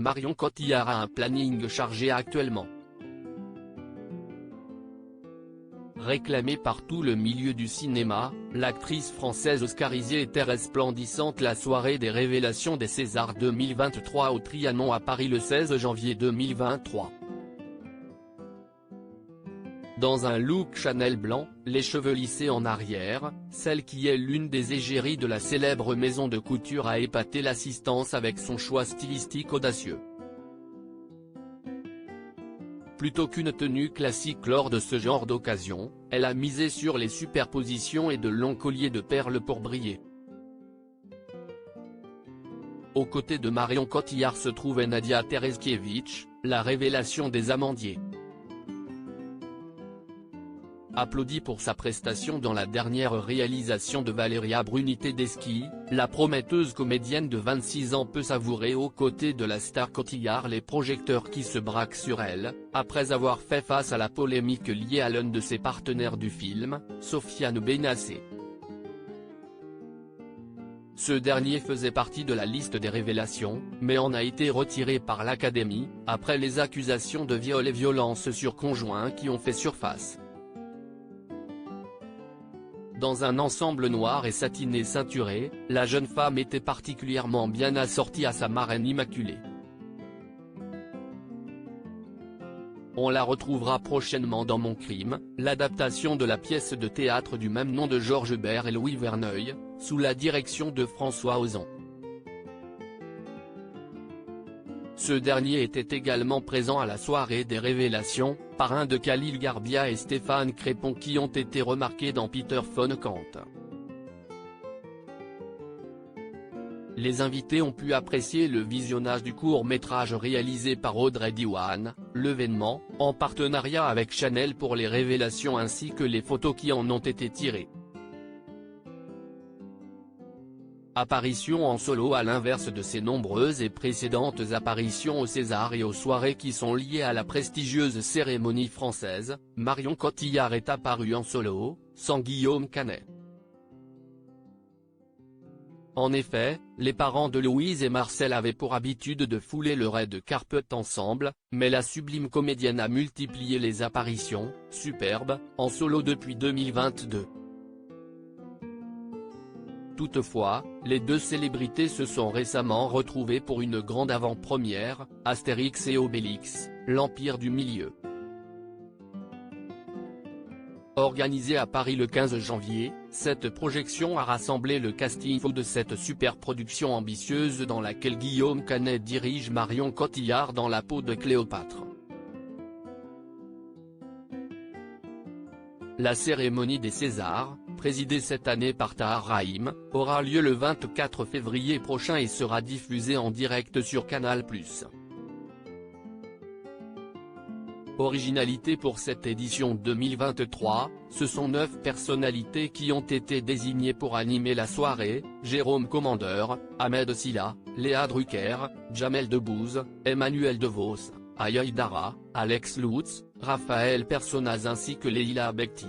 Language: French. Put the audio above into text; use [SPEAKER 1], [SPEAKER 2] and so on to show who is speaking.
[SPEAKER 1] Marion Cotillard a un planning chargé actuellement. Réclamée par tout le milieu du cinéma, l'actrice française oscarisée était resplendissante la soirée des révélations des Césars 2023 au Trianon à Paris le 16 janvier 2023. Dans un look Chanel blanc, les cheveux lissés en arrière, celle qui est l'une des égéries de la célèbre maison de couture a épaté l'assistance avec son choix stylistique audacieux. Plutôt qu'une tenue classique lors de ce genre d'occasion, elle a misé sur les superpositions et de longs colliers de perles pour briller. Aux côtés de Marion Cotillard se trouvait Nadia Tereszkiewicz, la révélation des Amandiers. Applaudie pour sa prestation dans la dernière réalisation de Valeria Bruni Tedeschi, la prometteuse comédienne de 26 ans peut savourer aux côtés de la star Cotillard les projecteurs qui se braquent sur elle, après avoir fait face à la polémique liée à l'un de ses partenaires du film, Sofiane Benassé. Ce dernier faisait partie de la liste des révélations, mais en a été retiré par l'Académie, après les accusations de viol et violences sur conjoint qui ont fait surface. Dans un ensemble noir et satiné ceinturé, la jeune femme était particulièrement bien assortie à sa marraine immaculée. On la retrouvera prochainement dans Mon crime, l'adaptation de la pièce de théâtre du même nom de Georges Bert et Louis Verneuil, sous la direction de François Ozon. Ce dernier était également présent à la soirée des révélations, parrain de Khalil Garbia et Stéphane Crépon qui ont été remarqués dans Peter von Kant. Les invités ont pu apprécier le visionnage du court-métrage réalisé par Audrey Diwan, L'Événement, en partenariat avec Chanel pour les révélations ainsi que les photos qui en ont été tirées. Apparition en solo à l'inverse de ses nombreuses et précédentes apparitions au César et aux soirées qui sont liées à la prestigieuse cérémonie française, Marion Cotillard est apparue en solo, sans Guillaume Canet. En effet, les parents de Louise et Marcel avaient pour habitude de fouler le red carpet ensemble, mais la sublime comédienne a multiplié les apparitions, superbes, en solo depuis 2022. Toutefois, les deux célébrités se sont récemment retrouvées pour une grande avant-première, Astérix et Obélix, l'Empire du Milieu. Organisée à Paris le 15 janvier, cette projection a rassemblé le casting de cette superproduction ambitieuse dans laquelle Guillaume Canet dirige Marion Cotillard dans la peau de Cléopâtre. La cérémonie des Césars, présidée cette année par Tahar Rahim, aura lieu le 24 février prochain et sera diffusée en direct sur Canal+. Originalité pour cette édition 2023, ce sont 9 personnalités qui ont été désignées pour animer la soirée, Jérôme Commandeur, Ahmed Silla, Léa Drucker, Jamel Debbouze, Emmanuel DeVos, Aya Hidara, Alex Lutz, Raphaël Personnaz ainsi que Leila Bekti.